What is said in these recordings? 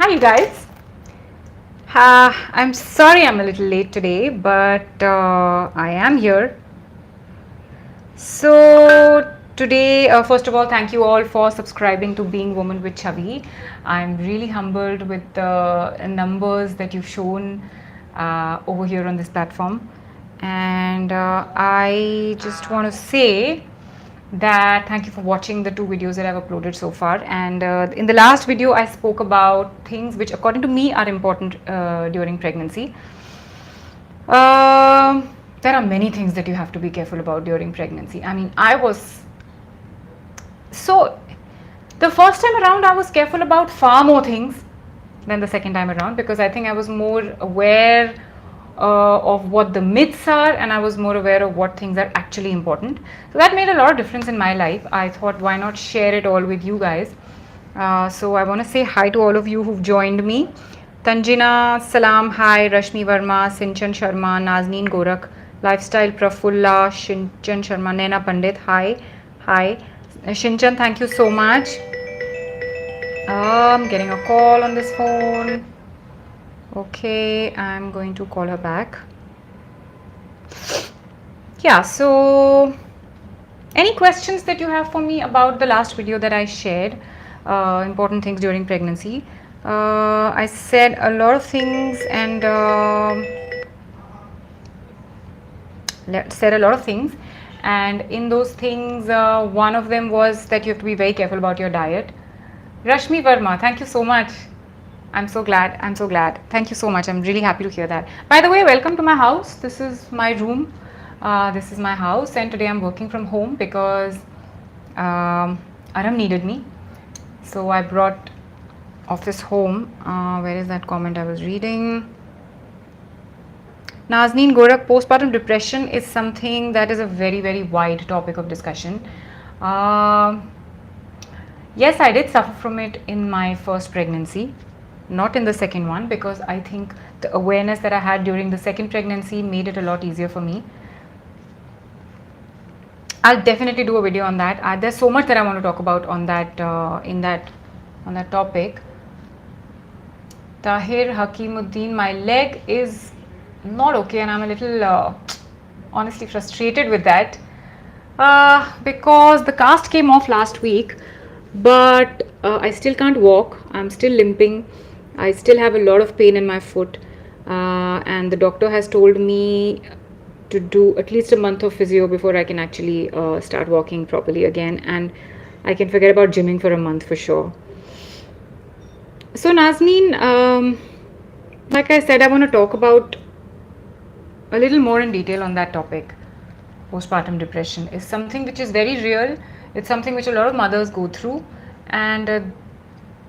Hi, you guys. I'm sorry I'm a little late today, but I am here. So, today, first of all, thank you all for subscribing to Being Woman with Chhavi. I'm really humbled with the numbers that you've shown over here on this platform. And I just want to say that thank you for watching the two videos that I've uploaded so far. And in the last video, I spoke about things which, according to me, are important during pregnancy. There are many things that you have to be careful about during pregnancy. I mean, I was so the first time around, I was careful about far more things than the second time around because I think I was more aware of what the myths are and I was more aware of what things are actually important. So that made a lot of difference in my life. I thought, why not share it all with you guys? So I want to say hi to all of you who've joined me. Tanjina, Salam, hi, Rashmi Verma, Sinchan Sharma, Nazneen Gorak, Lifestyle Prafulla, Shinchan Sharma, Nena Pandit, hi, hi. Shinchan, thank you so much. I'm getting a call on this phone. Okay, I'm going to call her back. Yeah, so any questions that you have for me about the last video that I shared, important things during pregnancy? I said a lot of things and and in those things, one of them was that you have to be very careful about your diet. Rashmi Verma, thank you so much. I'm so glad. I'm so glad. Thank you so much. I'm really happy to hear that. By the way, welcome to my house. This is my room. This is my house, and today I'm working from home because Aram needed me. So I brought office home. Where is that comment I was reading? Nazneen Gorak, postpartum depression is something that is a very, very wide topic of discussion. Yes, I did suffer from it in my first pregnancy, not in the second one, because I think the awareness that I had during the second pregnancy made it a lot easier for me. I'll definitely do a video on that. There's so much that I want to talk about on that on that topic. Tahir Hakimuddin, my leg is not okay, and I'm a little honestly frustrated with that because the cast came off last week, but I still can't walk. I'm still limping. I still have a lot of pain in my foot, and the doctor has told me to do at least a month of physio before I can actually start walking properly again, and I can forget about gymming for a month for sure. So Nazneen, like I said, I want to talk about a little more in detail on that topic. Postpartum depression is something which is very real. It's something which a lot of mothers go through, and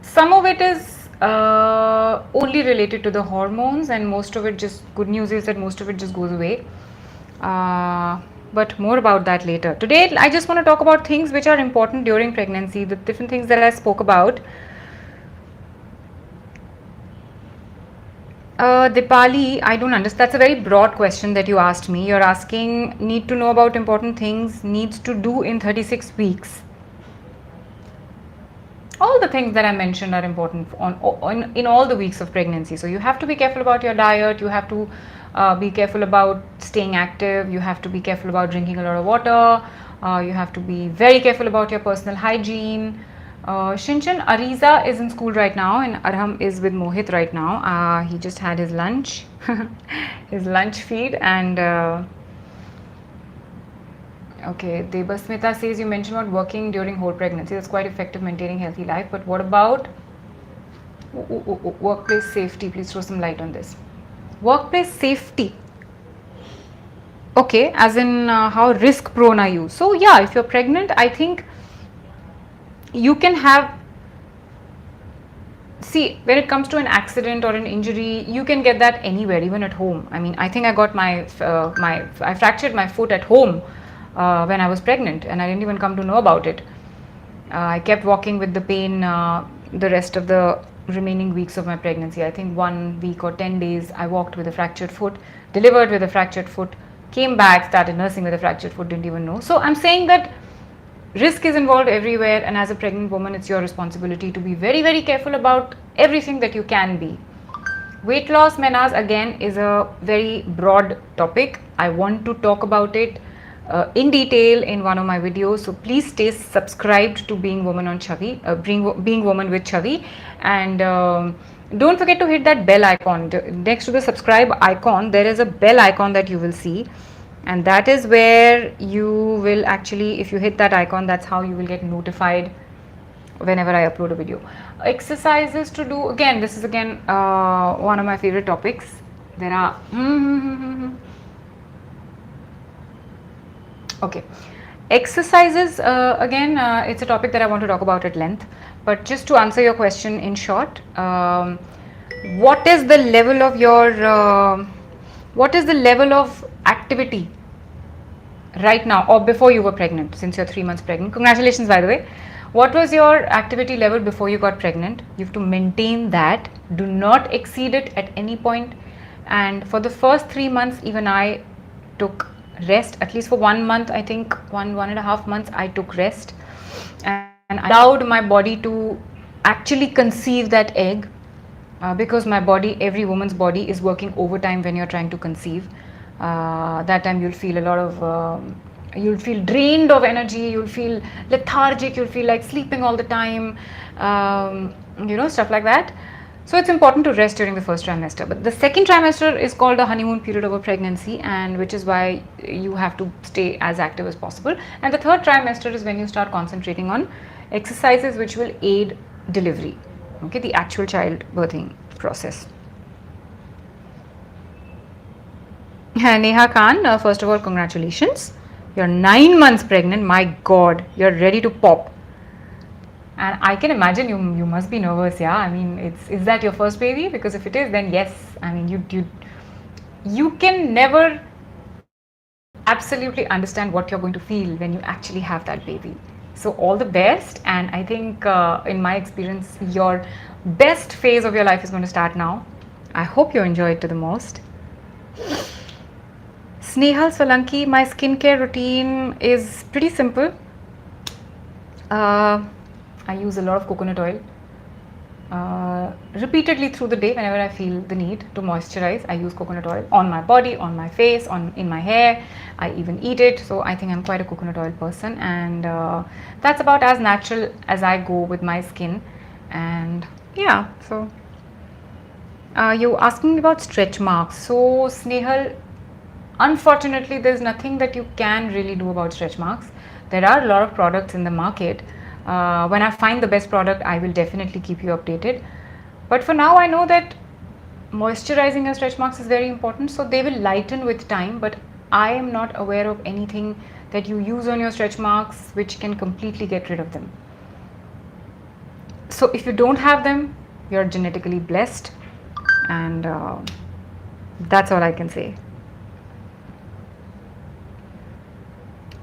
some of it is only related to the hormones, and most of it just, good news is that most of it just goes away. But more about that later. Today, I just want to talk about things which are important during pregnancy, the different things that I spoke about. Dipali, I don't understand. That's a very broad question that you asked me. You're asking, need to know about important things, needs to do in 36 weeks. All the things that I mentioned are important in all the weeks of pregnancy. So you have to be careful about your diet. You have to be careful about staying active. You have to be careful about drinking a lot of water. You have to be very careful about your personal hygiene. Shinchan, Ariza is in school right now and Arham is with Mohit right now. He just had his lunch, his lunch feed, and okay, Debasmita says you mentioned about working during whole pregnancy. That's quite effective maintaining healthy life. But what about workplace safety? Please throw some light on this. Workplace safety. Okay, as in how risk prone are you? So yeah, if you're pregnant, I think you can have, see, when it comes to an accident or an injury, you can get that anywhere, even at home. I mean, I think I got I fractured my foot at home when I was pregnant, and I didn't even come to know about it. I kept walking with the pain the rest of the remaining weeks of my pregnancy. I think 1 week or 10 days I walked with a fractured foot, delivered with a fractured foot, came back, started nursing with a fractured foot, didn't even know. So I'm saying that risk is involved everywhere, and as a pregnant woman it's your responsibility to be very, very careful about everything that you can be. Weight loss, menage, again, is a very broad topic. I want to talk about it in detail in one of my videos, so please stay subscribed to Being Woman on Chhavi, Being Woman with Chhavi, and don't forget to hit that bell icon. Next to the subscribe icon there is a bell icon that you will see, and that is where you will actually, if you hit that icon, that's how you will get notified whenever I upload a video. Exercises to do, again, this is again one of my favorite topics. There are okay, exercises, again, it's a topic that I want to talk about at length, but just to answer your question in short, what is the level of your what is the level of activity right now or before you were pregnant, since you're 3 months pregnant? Congratulations, by the way. What was your activity level before you got pregnant? You have to maintain that. Do not exceed it at any point. And for the first 3 months, even I took rest. At least for 1 month, I think 1.5 months, I took rest. And I allowed my body to actually conceive that egg. Because my body, every woman's body is working overtime when you're trying to conceive. That time you'll feel a lot of you'll feel drained of energy, you'll feel lethargic, you'll feel like sleeping all the time, stuff like that. So it's important to rest during the first trimester. But the second trimester is called the honeymoon period of a pregnancy, and which is why you have to stay as active as possible. And the third trimester is when you start concentrating on exercises which will aid delivery, okay, the actual childbirthing process. Neha Khan, first of all, congratulations. You're 9 months pregnant. My God, you're ready to pop. And I can imagine you must be nervous, yeah. I mean, is that your first baby? Because if it is, then yes. I mean, you can never absolutely understand what you're going to feel when you actually have that baby. So all the best, and I think in my experience, your best phase of your life is going to start now. I hope you enjoy it to the most. Snehal Solanki, my skincare routine is pretty simple. I use a lot of coconut oil repeatedly through the day. Whenever I feel the need to moisturize, I use coconut oil on my body, on my face, in my hair. I even eat it. So I think I'm quite a coconut oil person, and that's about as natural as I go with my skin. And yeah, so you asking about stretch marks. So Snehal, unfortunately, there's nothing that you can really do about stretch marks. There are a lot of products in the market. When I find the best product, I will definitely keep you updated. But for now, I know that moisturizing your stretch marks is very important. So they will lighten with time, but I am not aware of anything that you use on your stretch marks which can completely get rid of them. So if you don't have them, you're genetically blessed, and that's all I can say.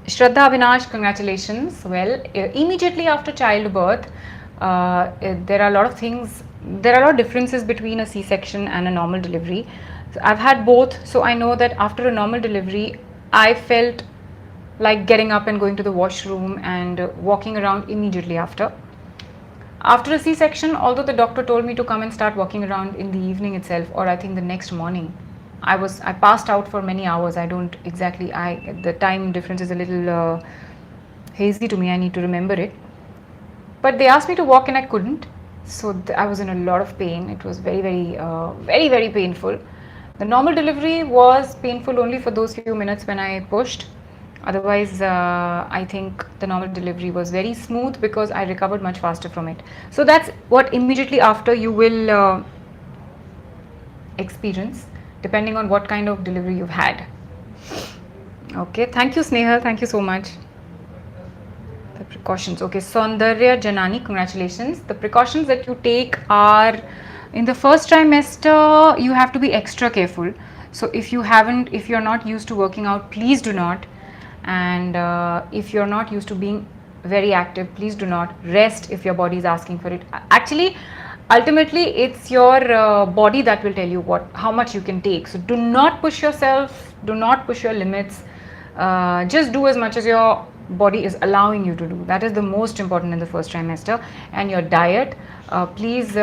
Shraddha Avinash, congratulations. Well, immediately after childbirth, there are a lot of things, there are a lot of differences between a C-section and a normal delivery. So I've had both, so I know that after a normal delivery, I felt like getting up and going to the washroom and walking around immediately after. After a C-section, although the doctor told me to come and start walking around in the evening itself, or I think the next morning, I passed out for many hours. I don't exactly, the time difference is a little hazy to me. I need to remember it. But they asked me to walk and I couldn't. So I was in a lot of pain. It was very, very painful. The normal delivery was painful only for those few minutes when I pushed. Otherwise, I think the normal delivery was very smooth because I recovered much faster from it. So that's what immediately after you will experience, depending on what kind of delivery you've had. Okay, thank you Snehal, thank you so much. The precautions, okay, Saundarya Janani, congratulations. The precautions that you take are, in the first trimester, you have to be extra careful. So if you're not used to working out, please do not. And if you're not used to being very active, please do not. Rest if your body is asking for it. Actually, ultimately, it's your body that will tell you how much you can take. So do not push yourself, do not push your limits. Just do as much as your body is allowing you to do. That is the most important in the first trimester. And your diet, please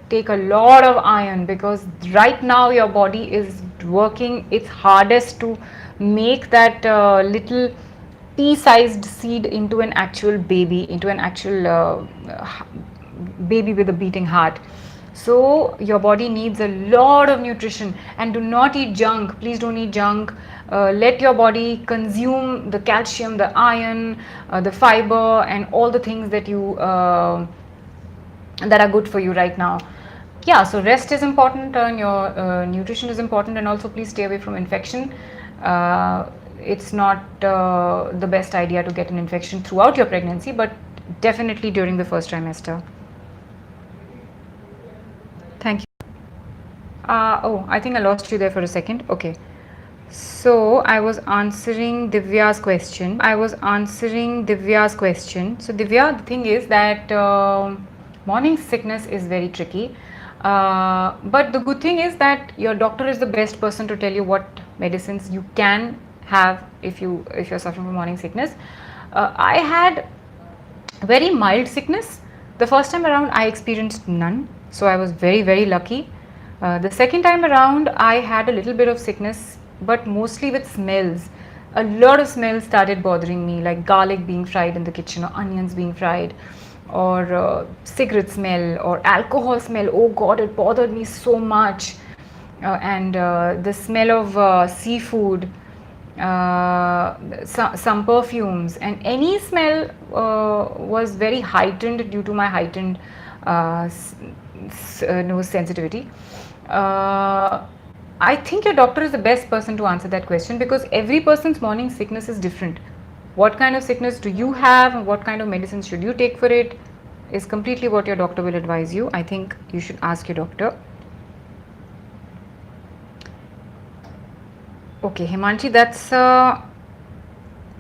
take a lot of iron, because right now your body is working its hardest to make that little pea-sized seed into an actual baby, into an actual baby with a beating heart. So your body needs a lot of nutrition, and do not eat junk. Please don't eat junk. Let your body consume the calcium, the iron, the fiber, and all the things that you that are good for you right now. Yeah, so rest is important, and your nutrition is important, and also please stay away from infection. It's not the best idea to get an infection throughout your pregnancy, but definitely during the first trimester. Thank you. Oh, I think I lost you there for a second. Okay. So I was answering Divya's question. So Divya, the thing is that morning sickness is very tricky. But the good thing is that your doctor is the best person to tell you what medicines you can have if you're suffering from morning sickness. I had very mild sickness. The first time around I experienced none, so I was very lucky. The second time around I had a little bit of sickness, but mostly with smells. A lot of smells started bothering me, like garlic being fried in the kitchen, or onions being fried, or cigarette smell, or alcohol smell. Oh god, it bothered me so much. And the smell of seafood, some perfumes, and any smell was very heightened due to my heightened nose sensitivity. I think your doctor is the best person to answer that question, because every person's morning sickness is different. What kind of sickness do you have, and what kind of medicines should you take for it is completely what your doctor will advise you. I think you should ask your doctor. Okay, Himanshi, that's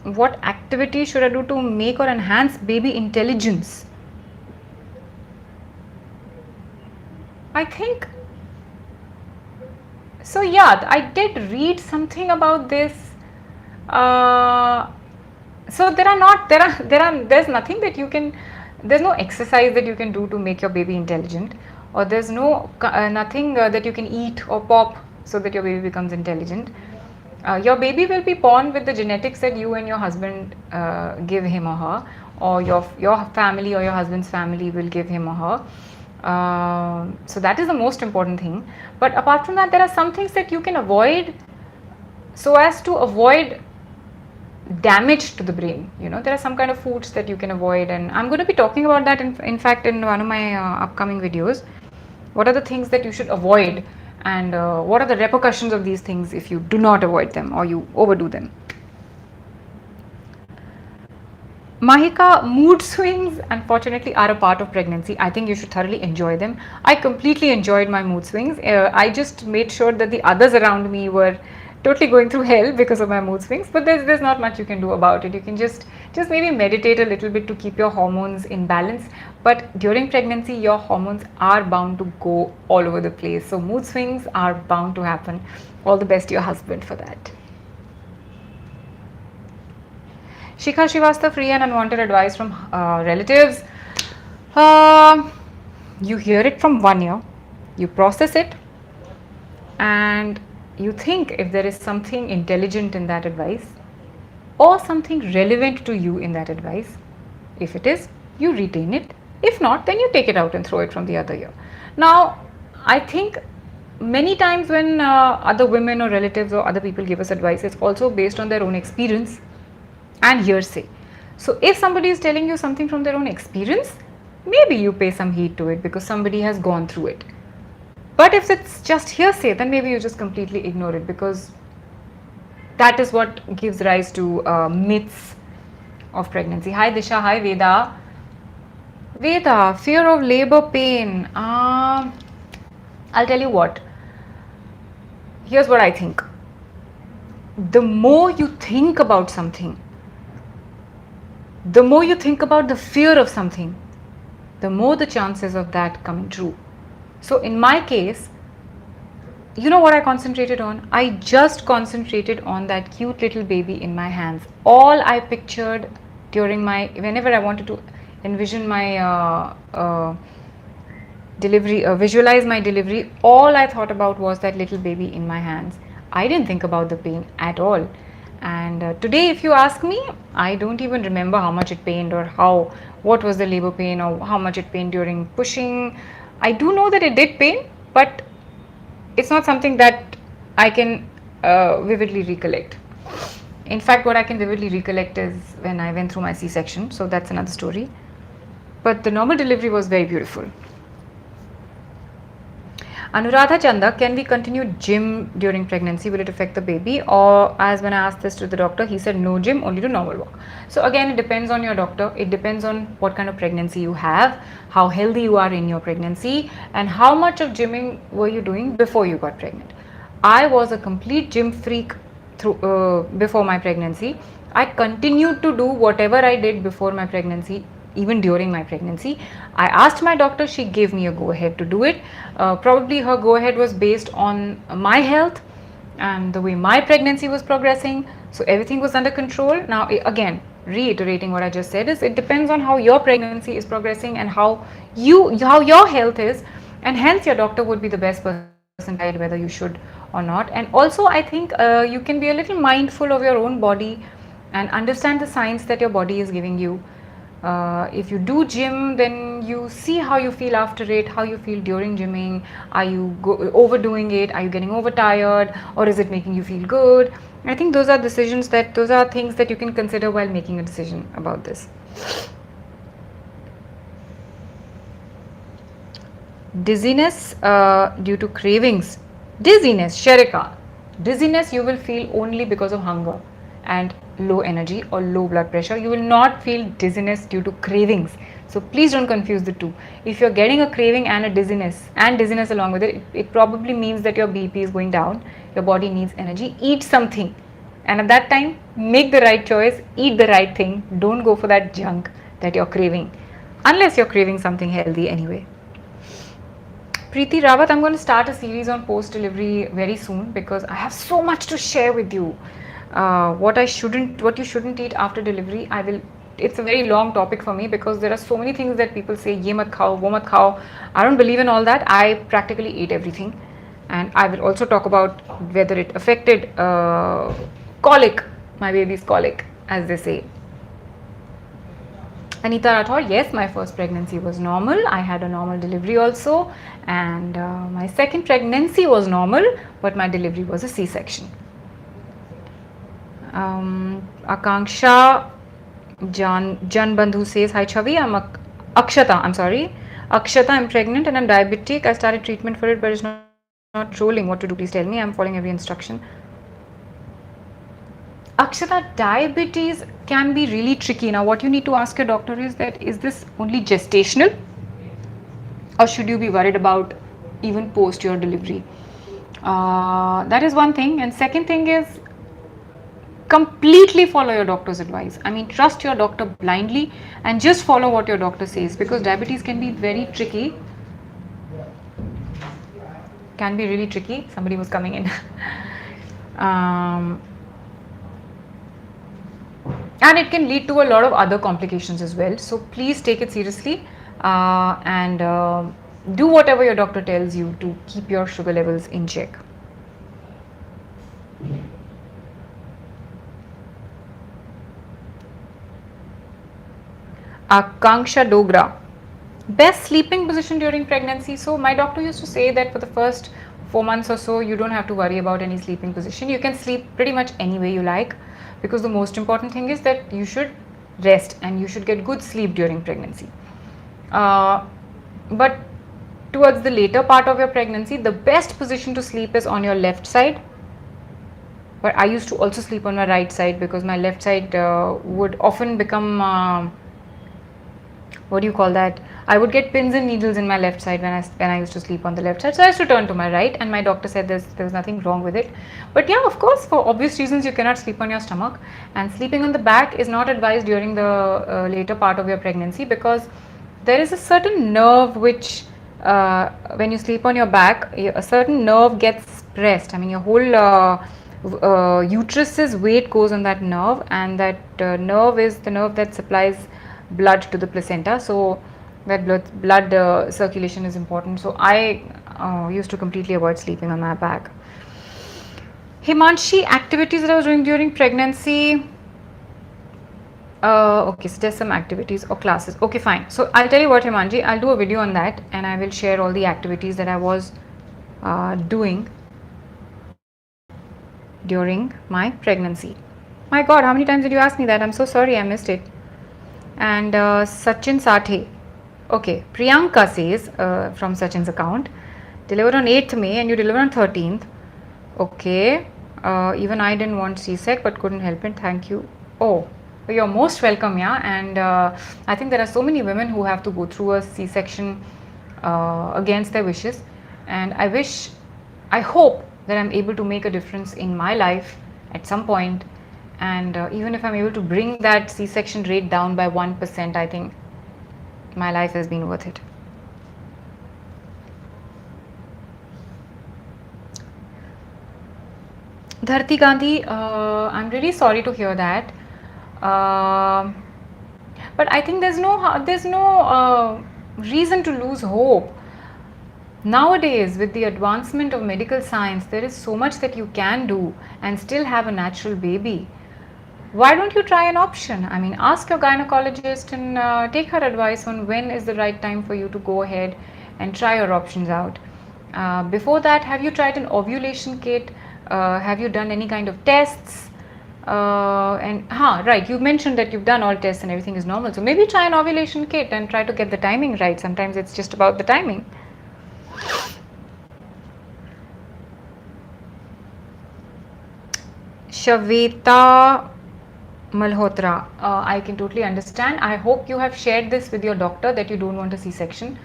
what activity should I do to make or enhance baby intelligence? I think so. Yeah, I did read something about this. So there's nothing that you can, there's no exercise that you can do to make your baby intelligent, or there's nothing that you can eat or pop so that your baby becomes intelligent. Your baby will be born with the genetics that you and your husband give him or her, or your family or your husband's family will give him or her. So that is the most important thing. But apart from that, there are some things that you can avoid so as to avoid damage to the brain. There are some kind of foods that you can avoid, and I'm going to be talking about that in fact in one of my upcoming videos. What are the things that you should avoid, and what are the repercussions of these things if you do not avoid them or you overdo them. Mahika, mood swings unfortunately are a part of pregnancy. I think you should thoroughly enjoy them. I completely enjoyed my mood swings. I just made sure that the others around me were totally going through hell because of my mood swings, but there's not much you can do about it. You can just maybe meditate a little bit to keep your hormones in balance. But during pregnancy, your hormones are bound to go all over the place. So mood swings are bound to happen. All the best to your husband for that. Shikha Srivastava, free and unwanted advice from relatives. You hear it from one ear, you process it, and you think if there is something intelligent in that advice or something relevant to you in that advice. If it is, you retain it. If not, then you take it out and throw it from the other ear. Now, I think many times when other women or relatives or other people give us advice, it's also based on their own experience and hearsay. So if somebody is telling you something from their own experience, maybe you pay some heed to it because somebody has gone through it. But if it's just hearsay, then maybe you just completely ignore it, because that is what gives rise to myths of pregnancy. Hi Disha, hi Veda. Veda, fear of labor pain. I'll tell you what. Here's what I think. The more you think about something, the more you think about the fear of something, the more the chances of that coming true. So in my case, you know what I concentrated on? I just concentrated on that cute little baby in my hands. All I pictured during my, whenever I wanted to envision my delivery, visualize my delivery, all I thought about was that little baby in my hands. I didn't think about the pain at all. And today, if you ask me, I don't even remember how much it pained or what was the labor pain or how much it pained during pushing. I do know that it did pain, but it's not something that I can vividly recollect. In fact, what I can vividly recollect is when I went through my C-section, so that's another story. But the normal delivery was very beautiful. Anuradha Chanda, can we continue gym during pregnancy? Will it affect the baby? Or as when I asked this to the doctor, he said no gym, only do normal walk. So again, it depends on your doctor. It depends on what kind of pregnancy you have, how healthy you are in your pregnancy, and how much of gymming were you doing before you got pregnant. I was a complete gym freak before my pregnancy. I continued to do whatever I did before my pregnancy, even during my pregnancy. I asked my doctor, she gave me a go ahead to do it. Probably her go ahead was based on my health and the way my pregnancy was progressing. So everything was under control. Now, again, reiterating what I just said, is it depends on how your pregnancy is progressing and how your health is, and hence your doctor would be the best person to decide whether you should or not. And also, I think you can be a little mindful of your own body and understand the signs that your body is giving you. If you do gym, then you see how you feel after it, how you feel during gymming. Are you overdoing it? Are you getting overtired, or is it making you feel good? I think those are things that you can consider while making a decision about this. Dizziness due to cravings. Dizziness, Sharika. Dizziness you will feel only because of hunger and low energy or low blood pressure. You will not feel dizziness due to cravings. So please don't confuse the two. If you're getting a craving and a dizziness along with it, it probably means that your BP is going down. Your body needs energy. Eat something. And at that time, make the right choice. Eat the right thing. Don't go for that junk that you're craving. Unless you're craving something healthy anyway. Preeti Rawat, I'm going to start a series on post-delivery very soon because I have so much to share with you. What you shouldn't eat after delivery. It's a very long topic for me because there are so many things that people say, ye mat khao, wo mat khao. I don't believe in all that. I practically ate everything. And I will also talk about whether it affected colic, my baby's colic, as they say. Anita Rathore, yes, my first pregnancy was normal. I had a normal delivery also. And my second pregnancy was normal, but my delivery was a C-section. Akanksha Jan Bandhu says, hi Chhavi, Akshata, I'm pregnant and I'm diabetic. I started treatment for it, but it's not rolling. What to do? Please tell me. I'm following every instruction. Akshata, diabetes can be really tricky. Now, what you need to ask your doctor is this only gestational, or should you be worried about even post your delivery? That is one thing. And second thing is, completely follow your doctor's advice. I mean, trust your doctor blindly and just follow what your doctor says, because diabetes can be very tricky. Can be really tricky. Somebody was coming in. And it can lead to a lot of other complications as well. So please take it seriously and do whatever your doctor tells you to keep your sugar levels in check. Akanksha Dogra, best sleeping position during pregnancy. So my doctor used to say that for the first 4 months or so, you don't have to worry about any sleeping position. You can sleep pretty much any way you like, because the most important thing is that you should rest and you should get good sleep during pregnancy. But towards the later part of your pregnancy, the best position to sleep is on your left side. But I used to also sleep on my right side because my left side would often become what do you call that? I would get pins and needles in my left side when I used to sleep on the left side. So I used to turn to my right, and my doctor said there was nothing wrong with it. But yeah, of course, for obvious reasons, you cannot sleep on your stomach, and sleeping on the back is not advised during the later part of your pregnancy, because there is a certain nerve which when you sleep on your back, a certain nerve gets pressed. I mean, your whole uterus's weight goes on that nerve, and that nerve is the nerve that supplies blood to the placenta. So that blood circulation is important. So I used to completely avoid sleeping on my back. Himanshi, activities that I was doing during pregnancy. Okay, so just some activities or classes. Okay, fine. So I'll tell you what, Himanji, I'll do a video on that, and I will share all the activities that I was doing during my pregnancy. My God, how many times did you ask me that? I'm so sorry, I missed it. And Sachin Sathe. Okay, Priyanka says from Sachin's account, delivered on 8th May and you delivered on 13th. Okay, even I didn't want C-sec but couldn't help it. Thank you. Oh, you're most welcome, yeah. And I think there are so many women who have to go through a C-section against their wishes. And I hope that I'm able to make a difference in my life at some point. And even if I'm able to bring that C-section rate down by 1%, I think my life has been worth it. Dharti Gandhi, I'm really sorry to hear that. But I think there's no reason to lose hope. Nowadays, with the advancement of medical science, there is so much that you can do and still have a natural baby. Why don't you try an option? I mean, ask your gynecologist and take her advice on when is the right time for you to go ahead and try your options out. Before that, have you tried an ovulation kit? Have you done any kind of tests? Right, you mentioned that you've done all tests and everything is normal. So maybe try an ovulation kit and try to get the timing right. Sometimes it's just about the timing. Shavita Malhotra, I can totally understand. I hope you have shared this with your doctor that you don't want a C-section.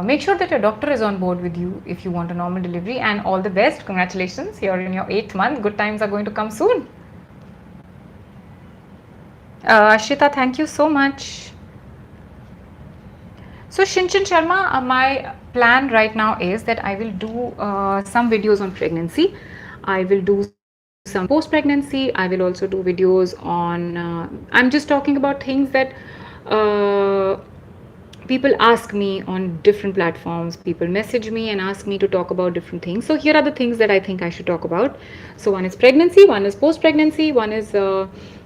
Make sure that your doctor is on board with you if you want a normal delivery, and all the best. Congratulations, you're in your 8th month. Good times are going to come soon. Ashita, thank you so much. So Shinchan Sharma, my plan right now is that I will do some videos on pregnancy. I will do some post-pregnancy. I will also do videos on, I'm just talking about things that people ask me on different platforms. People message me and ask me to talk about different things. So here are the things that I think I should talk about. So one is pregnancy, one is post-pregnancy, one is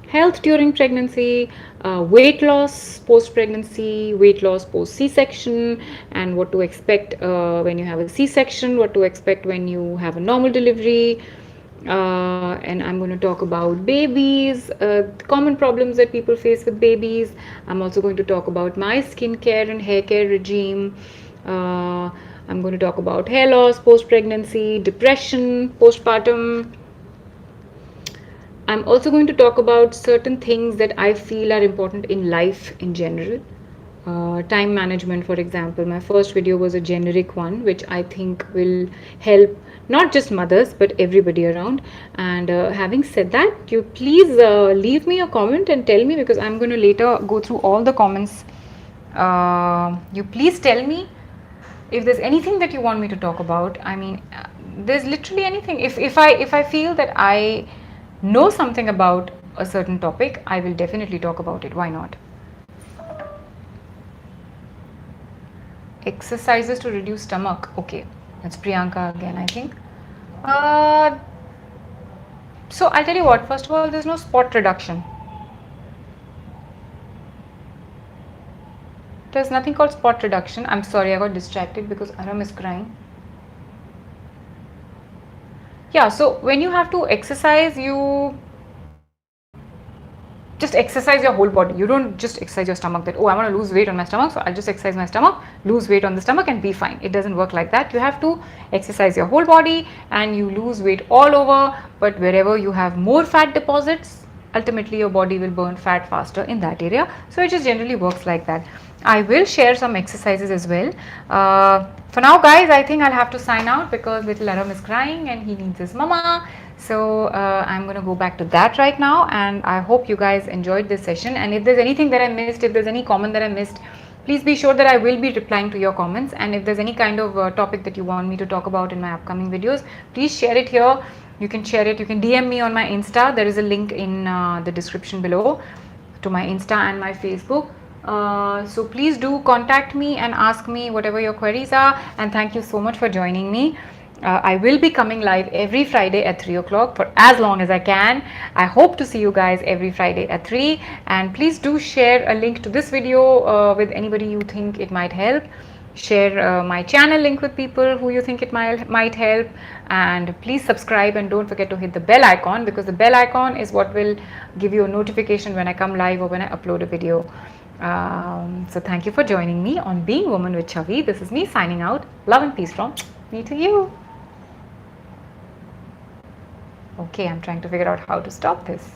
health during pregnancy, weight loss post-pregnancy, weight loss post-C-section, and what to expect when you have a C-section, what to expect when you have a normal delivery. And I'm going to talk about babies, common problems that people face with babies. I'm also going to talk about my skincare and hair care regime. I'm going to talk about hair loss post-pregnancy, depression, postpartum. I'm also going to talk about certain things that I feel are important in life in general. Time management, for example. My first video was a generic one, which I think will help not just mothers but everybody around. And having said that, you please leave me a comment and tell me, because I'm going to later go through all the comments. You please tell me if there's anything that you want me to talk about. I mean, there's literally anything. If I feel that I know something about a certain topic, I will definitely talk about it. Why not? Exercises to reduce stomach. Okay, that's Priyanka again, I think. So I'll tell you what, first of all, there's no spot reduction. There's nothing called spot reduction. I'm sorry, I got distracted because Aram is crying. Yeah, so when you have to exercise, you just exercise your whole body. You don't just exercise your stomach, that, oh, I want to lose weight on my stomach, so I'll just exercise my stomach, lose weight on the stomach and be fine. It doesn't work like that. You have to exercise your whole body and you lose weight all over, but wherever you have more fat deposits, ultimately your body will burn fat faster in that area. So it just generally works like that. I will share some exercises as well. For now, guys, I think I'll have to sign out because little Aram is crying and he needs his mama. So I'm going to go back to that right now, and I hope you guys enjoyed this session. And if there's anything that I missed, if there's any comment that I missed, please be sure that I will be replying to your comments. And if there's any kind of topic that you want me to talk about in my upcoming videos, please share it here. you can share it. You can DM me on my Insta. There is a link in the description below to my Insta and my Facebook. So please do contact me and ask me whatever your queries are, and thank you so much for joining me. I will be coming live every Friday at 3 o'clock for as long as I can. I hope to see you guys every Friday at 3, and please do share a link to this video with anybody you think it might help. Share my channel link with people who you think it might help, and please subscribe and don't forget to hit the bell icon, because the bell icon is what will give you a notification when I come live or when I upload a video. So thank you for joining me on Being Woman with Chhavi. This is me signing out. Love and peace from me to you. Okay, I'm trying to figure out how to stop this.